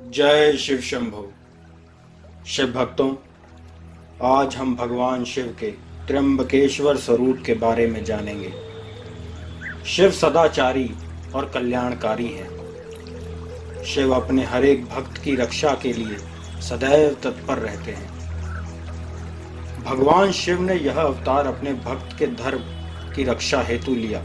जय शिव शंभो। शिव भक्तों, आज हम भगवान शिव के त्र्यंबकेश्वर स्वरूप के बारे में जानेंगे। शिव सदाचारी और कल्याणकारी हैं। शिव अपने हर एक भक्त की रक्षा के लिए सदैव तत्पर रहते हैं। भगवान शिव ने यह अवतार अपने भक्त के धर्म की रक्षा हेतु लिया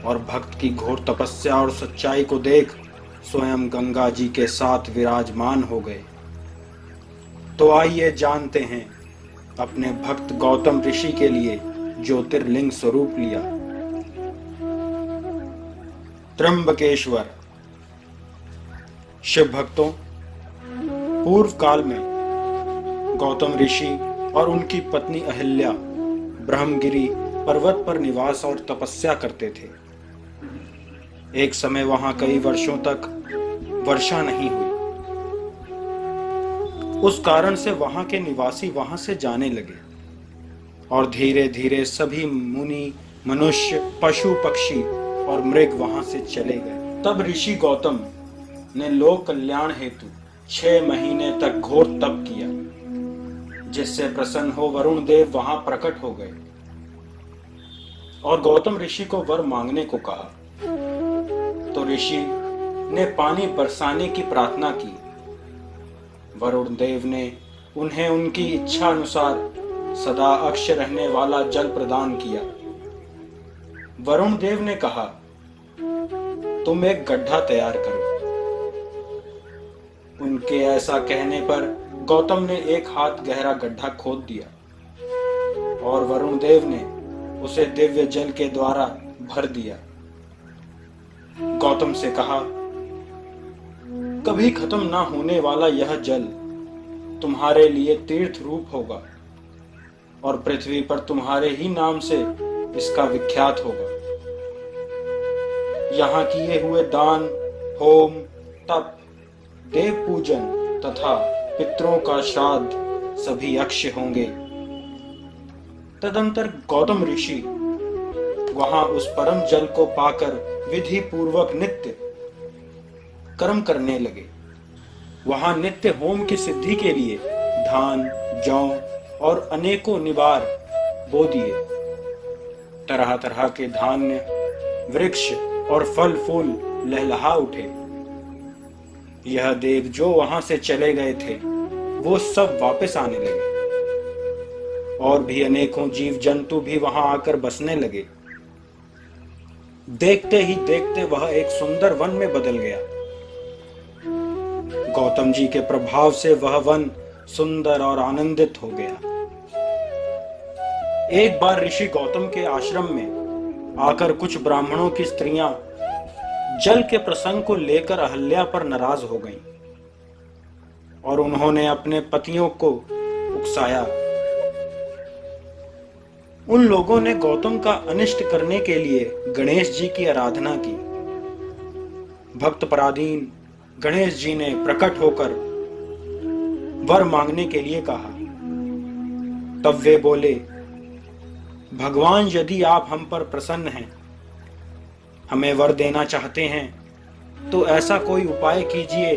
और भक्त की घोर तपस्या और सच्चाई को देख स्वयं गंगा जी के साथ विराजमान हो गए। तो आइए जानते हैं अपने भक्त गौतम ऋषि के लिए ज्योतिर्लिंग स्वरूप लिया। त्र्यंबकेश्वर। शिव भक्तों, पूर्व काल में गौतम ऋषि और उनकी पत्नी अहिल्या ब्रह्मगिरी पर्वत पर निवास और तपस्या करते थे। एक समय वहां कई वर्षों तक वर्षा नहीं हुई। उस कारण से वहां के निवासी वहां से जाने लगे और धीरे धीरे सभी मुनि, मनुष्य, पशु, पक्षी और मृग वहां से चले गए। तब ऋषि गौतम ने लोक कल्याण हेतु 6 महीने तक घोर तप किया, जिससे प्रसन्न हो वरुण देव वहां प्रकट हो गए और गौतम ऋषि को वर मांगने को कहा। तो ऋषि ने पानी बरसाने की प्रार्थना की। वरुण देव ने उन्हें उनकी इच्छा अनुसार सदा अक्षय रहने वाला जल प्रदान किया। वरुण देव ने कहा, तुम एक गड्ढा तैयार करो। उनके ऐसा कहने पर गौतम ने 1 हाथ गहरा गड्ढा खोद दिया और वरुण देव ने उसे दिव्य जल के द्वारा भर दिया। गौतम से कहा, कभी खत्म ना होने वाला यह जल तुम्हारे लिए तीर्थ रूप होगा और पृथ्वी पर तुम्हारे ही नाम से इसका विख्यात होगा। यहाँ किए हुए दान, होम, तप, देव पूजन तथा पितरों का श्राद्ध सभी अक्षय होंगे। तदंतर गौतम ऋषि वहां उस परम जल को पाकर विधि पूर्वक नित्य कर्म करने लगे। वहां नित्य होम की सिद्धि के लिए धान, जौ और अनेकों निवार बो दिए। तरह तरह के धान्य, वृक्ष और फल फूल लहलहा उठे। यह देख जो वहां से चले गए थे वो सब वापस आने लगे और भी अनेकों जीव जंतु भी वहां आकर बसने लगे। देखते ही देखते वह एक सुंदर वन में बदल गया। गौतम जी के प्रभाव से वह वन सुंदर और आनंदित हो गया। एक बार ऋषि गौतम के आश्रम में आकर कुछ ब्राह्मणों की स्त्रियां जल के प्रसंग को लेकर अहल्या पर नाराज हो गईं और उन्होंने अपने पतियों को उकसाया। उन लोगों ने गौतम का अनिष्ट करने के लिए गणेश जी की आराधना की। भक्त पराधीन गणेश जी ने प्रकट होकर वर मांगने के लिए कहा। तब वे बोले, भगवान, यदि आप हम पर प्रसन्न हैं, हमें वर देना चाहते हैं, तो ऐसा कोई उपाय कीजिए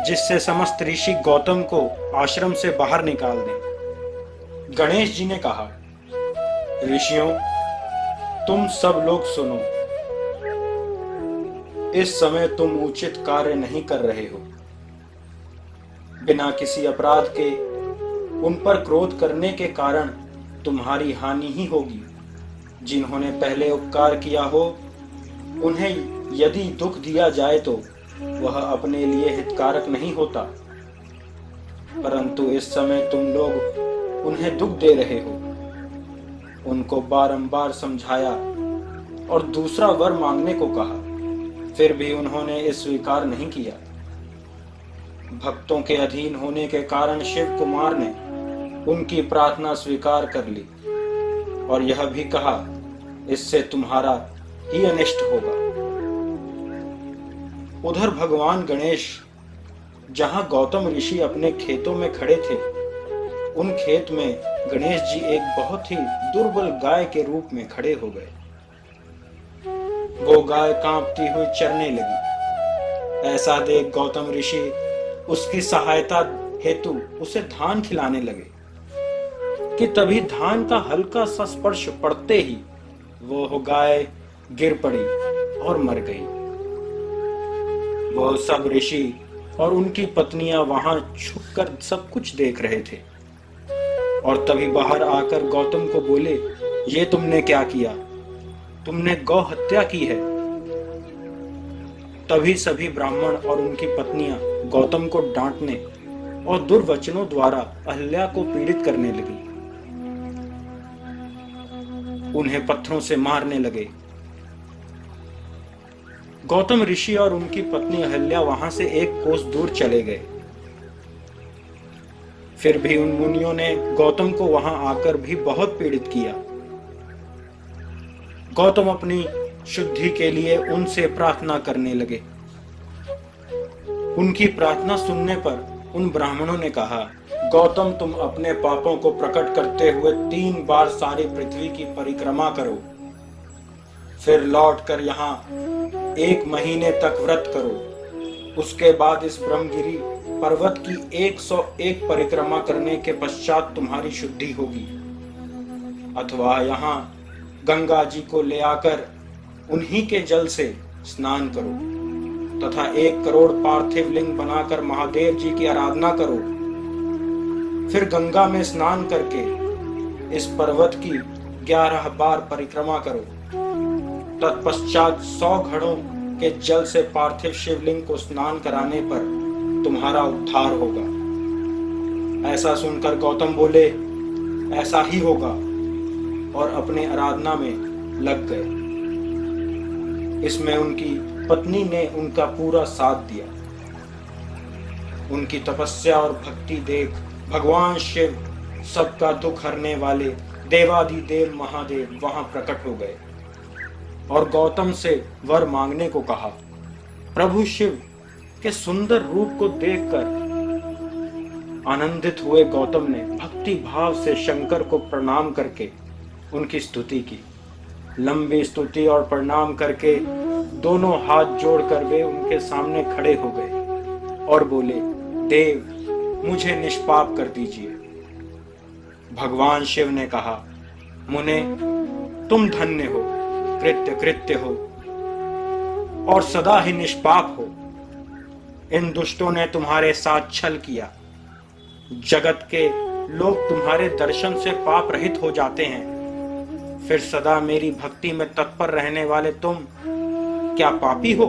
जिससे समस्त ऋषि गौतम को आश्रम से बाहर निकाल दें। गणेश जी ने कहा, ऋषियों, तुम सब लोग सुनो। इस समय तुम उचित कार्य नहीं कर रहे हो। बिना किसी अपराध के उन पर क्रोध करने के कारण तुम्हारी हानि ही होगी। जिन्होंने पहले उपकार किया हो, उन्हें यदि दुख दिया जाए तो वह अपने लिए हितकारक नहीं होता, परंतु इस समय तुम लोग उन्हें दुख दे रहे हो। उनको बारंबार समझाया और दूसरा वर मांगने को कहा, फिर भी उन्होंने इस स्वीकार नहीं किया। भक्तों के अधीन होने के कारण शिव कुमार ने उनकी प्रार्थना स्वीकार कर ली और यह भी कहा, इससे तुम्हारा ही अनिष्ट होगा। उधर भगवान गणेश जहां गौतम ऋषि अपने खेतों में खड़े थे, उन खेत में गणेश जी एक बहुत ही दुर्बल गाय के रूप में खड़े हो गए। वो गाय कांपती हुई चरने लगी। ऐसा देख गौतम ऋषि उसकी सहायता हेतु उसे धान खिलाने लगे कि तभी धान का हल्का सा स्पर्श पड़ते ही वो गाय गिर पड़ी और मर गई। वो सब ऋषि और उनकी पत्नियां वहां छुपकर सब कुछ देख रहे थे और तभी बाहर आकर गौतम को बोले, ये तुमने क्या किया? तुमने गौ हत्या की है। तभी सभी ब्राह्मण और उनकी पत्नियां गौतम को डांटने और दुर्वचनों द्वारा अहल्या को पीड़ित करने लगी, उन्हें पत्थरों से मारने लगे। गौतम ऋषि और उनकी पत्नी अहल्या वहां से एक कोस दूर चले गए। फिर भी उन मुनियों ने गौतम को वहां आकर भी बहुत पीड़ित किया। गौतम अपनी शुद्धि के लिए उनसे प्रार्थना करने लगे। उनकी प्रार्थना सुनने पर उन ब्राह्मणों ने कहा, गौतम तुम अपने पापों को प्रकट करते हुए 3 बार सारी पृथ्वी की परिक्रमा करो, फिर लौटकर यहाँ 1 महीने तक व्रत करो। उसके बाद इस ब्रह्मगिरी पर्वत की 101 परिक्रमा करने के पश्चात तुम्हारी शुद्धि होगी। अथवा यहाँ गंगा जी को ले आकर उन्हीं के जल से स्नान करो तथा 1 करोड़ पार्थिव लिंग बनाकर महादेव जी की आराधना करो। फिर गंगा में स्नान करके इस पर्वत की 11 बार परिक्रमा करो। तत्पश्चात 100 घड़ों के जल से पार्थिव शिवलिंग को स्नान कराने पर तुम्हारा उद्धार होगा। ऐसा सुनकर गौतम बोले, ऐसा ही होगा, और अपने आराधना में लग गए। इसमें उनकी पत्नी ने उनका पूरा साथ दिया। उनकी तपस्या और भक्ति देख भगवान शिव, सबका दुख हरने वाले देवादिदेव महादेव वहां प्रकट हो गए और गौतम से वर मांगने को कहा। प्रभु शिव के सुंदर रूप को देखकर आनंदित हुए गौतम ने भक्ति भाव से शंकर को प्रणाम करके उनकी स्तुति की। लंबी स्तुति और प्रणाम करके दोनों हाथ जोड़कर वे उनके सामने खड़े हो गए और बोले, देव मुझे निष्पाप कर दीजिए। भगवान शिव ने कहा, मुने तुम धन्य हो, कृत्य कृत्य हो और सदा ही निष्पाप हो। इन दुष्टों ने तुम्हारे साथ छल किया। जगत के लोग तुम्हारे दर्शन से पाप रहित हो जाते हैं, फिर सदा मेरी भक्ति में तत्पर रहने वाले तुम क्या पापी हो?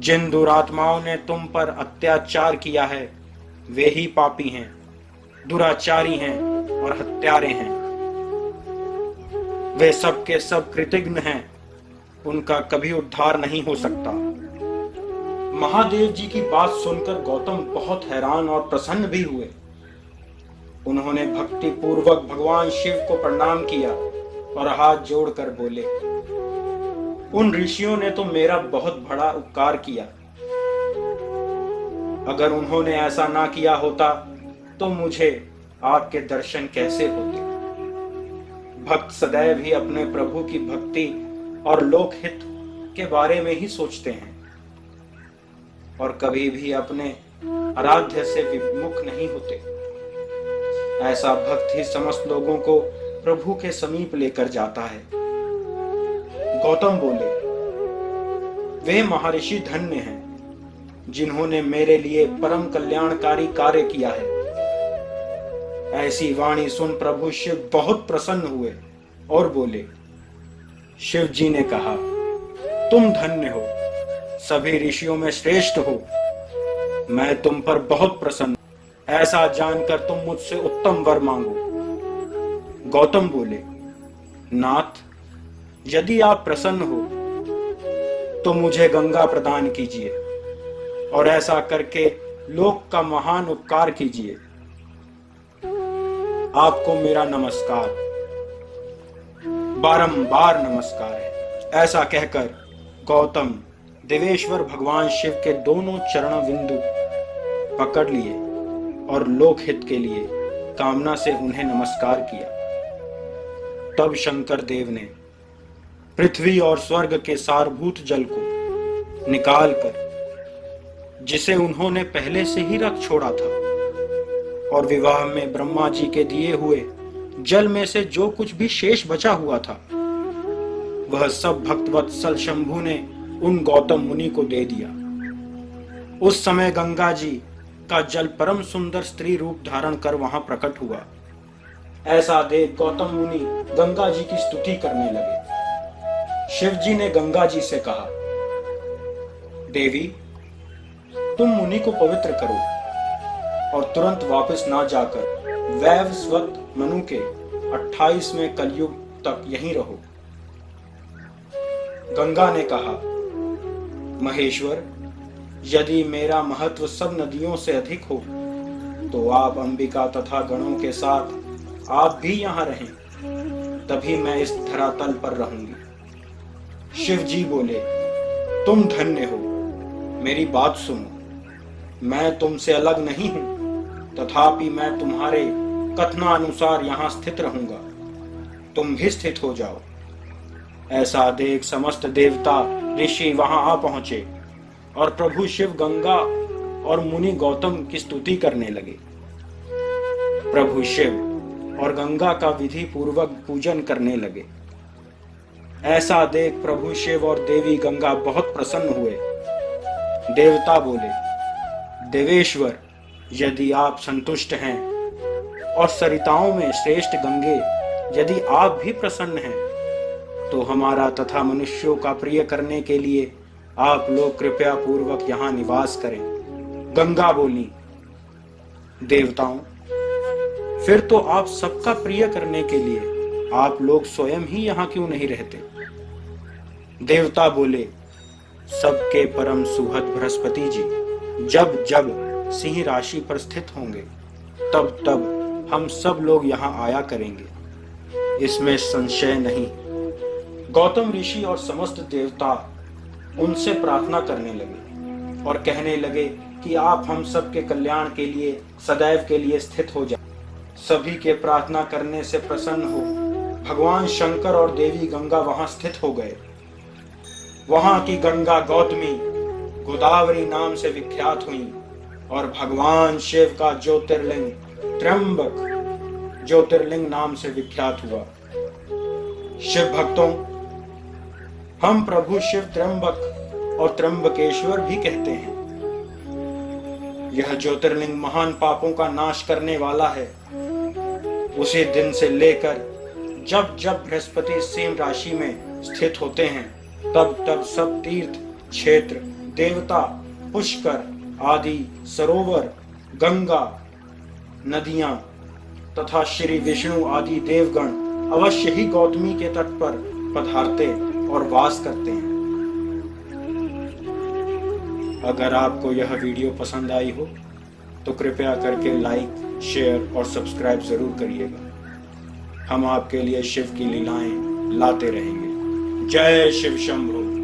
जिन दुरात्माओं ने तुम पर अत्याचार किया है वे ही पापी हैं, दुराचारी हैं और हत्यारे हैं। वे सब के सब कृतघ्न हैं, उनका कभी उद्धार नहीं हो सकता। महादेव जी की बात सुनकर गौतम बहुत हैरान और प्रसन्न भी हुए। उन्होंने भक्ति पूर्वक भगवान शिव को प्रणाम किया और हाथ जोड़कर बोले, उन ऋषियों ने तो मेरा बहुत बड़ा उपकार किया। अगर उन्होंने ऐसा ना किया होता तो मुझे आपके दर्शन कैसे होते? भक्त सदैव ही अपने प्रभु की भक्ति और लोकहित के बारे में ही सोचते हैं और कभी भी अपने आराध्य से विमुख नहीं होते। ऐसा भक्त ही समस्त लोगों को प्रभु के समीप लेकर जाता है। गौतम बोले, वे महर्षि धन्य हैं जिन्होंने मेरे लिए परम कल्याणकारी कार्य किया है। ऐसी वाणी सुन प्रभु शिव बहुत प्रसन्न हुए और बोले, शिव जी ने कहा, तुम धन्य हो, सभी ऋषियों में श्रेष्ठ हो। मैं तुम पर बहुत प्रसन्न, ऐसा जानकर तुम मुझसे उत्तम वर मांगो। गौतम बोले, नाथ यदि आप प्रसन्न हो तो मुझे गंगा प्रदान कीजिए और ऐसा करके लोक का महान उपकार कीजिए। आपको मेरा नमस्कार, बारंबार नमस्कार है। ऐसा कहकर गौतम देवेश्वर भगवान शिव के दोनों चरण बिंदु पकड़ लिए और लोकहित के लिए कामना से उन्हें नमस्कार किया। तब शंकर देव ने पृथ्वी और स्वर्ग के सारभूत जल को निकालकर, जिसे उन्होंने पहले से ही रख छोड़ा था, और विवाह में ब्रह्मा जी के दिए हुए जल में से जो कुछ भी शेष बचा हुआ था, वह सब भक्तवत्सल शंभु ने उन गौतम मुनि को दे दिया। उस समय गंगा जी का जल परम सुंदर स्त्री रूप धारण कर वहां प्रकट हुआ। ऐसा देख गौतम मुनि गंगा जी की स्तुति करने लगे। शिव जी ने गंगा जी से कहा, देवी, तुम मुनि को पवित्र करो और तुरंत वापस ना जाकर वैवस्वत मनु के 28वें कलयुग तक यहीं रहो। गंगा ने कहा, महेश्वर, यदि मेरा महत्व सब नदियों से अधिक हो तो आप अंबिका तथा गणों के साथ आप भी यहां रहें, तभी मैं इस धरातल पर रहूंगी। शिव जी बोले, तुम धन्य हो, मेरी बात सुनो। मैं तुमसे अलग नहीं हूं, तथापि मैं तुम्हारे कथनानुसार यहां स्थित रहूंगा। तुम भी स्थित हो जाओ। ऐसा देख समस्त देवता ऋषि वहां आ पहुंचे और प्रभु शिव गंगा और मुनि गौतम की स्तुति करने लगे। प्रभु शिव और गंगा का विधि पूर्वक पूजन करने लगे। ऐसा देख प्रभु शिव और देवी गंगा बहुत प्रसन्न हुए। देवता बोले, देवेश्वर, यदि आप संतुष्ट हैं और सरिताओं में श्रेष्ठ गंगे यदि आप भी प्रसन्न हैं, तो हमारा तथा मनुष्यों का प्रिय करने के लिए आप लोग कृपया पूर्वक यहाँ निवास करें। गंगा बोली, देवताओं, फिर तो आप सबका प्रिय करने के लिए आप लोग स्वयं ही यहाँ क्यों नहीं रहते? देवता बोले, सबके परम सुहद बृहस्पति जी जब जब सिंह राशि पर स्थित होंगे तब तब हम सब लोग यहाँ आया करेंगे, इसमें संशय नहीं। गौतम ऋषि और समस्त देवता उनसे प्रार्थना करने लगे और कहने लगे कि आप हम सब के कल्याण के लिए सदैव के लिए स्थित हो जाए। सभी के प्रार्थना करने से प्रसन्न हो भगवान शंकर और देवी गंगा वहां स्थित हो गए। वहां की गंगा गौतमी गोदावरी नाम से विख्यात हुई और भगवान शिव का ज्योतिर्लिंग त्र्यंबक ज्योतिर्लिंग नाम से विख्यात हुआ। शिव भक्तों, हम प्रभु शिव त्र्यंबक और त्र्यंबकेश्वर भी कहते हैं। यह ज्योतिर्लिंग महान पापों का नाश करने वाला है। उसी दिन से लेकर जब जब बृहस्पति सिंह राशि में स्थित होते हैं तब तब सब तीर्थ क्षेत्र, देवता, पुष्कर आदि सरोवर, गंगा, नदियां तथा श्री विष्णु आदि देवगण अवश्य ही गौतमी के तट पर पधारते और वास करते हैं। अगर आपको यह वीडियो पसंद आई हो तो कृपया करके लाइक, शेयर और सब्सक्राइब जरूर करिएगा। हम आपके लिए शिव की लीलाएं लाते रहेंगे। जय शिव शंभु।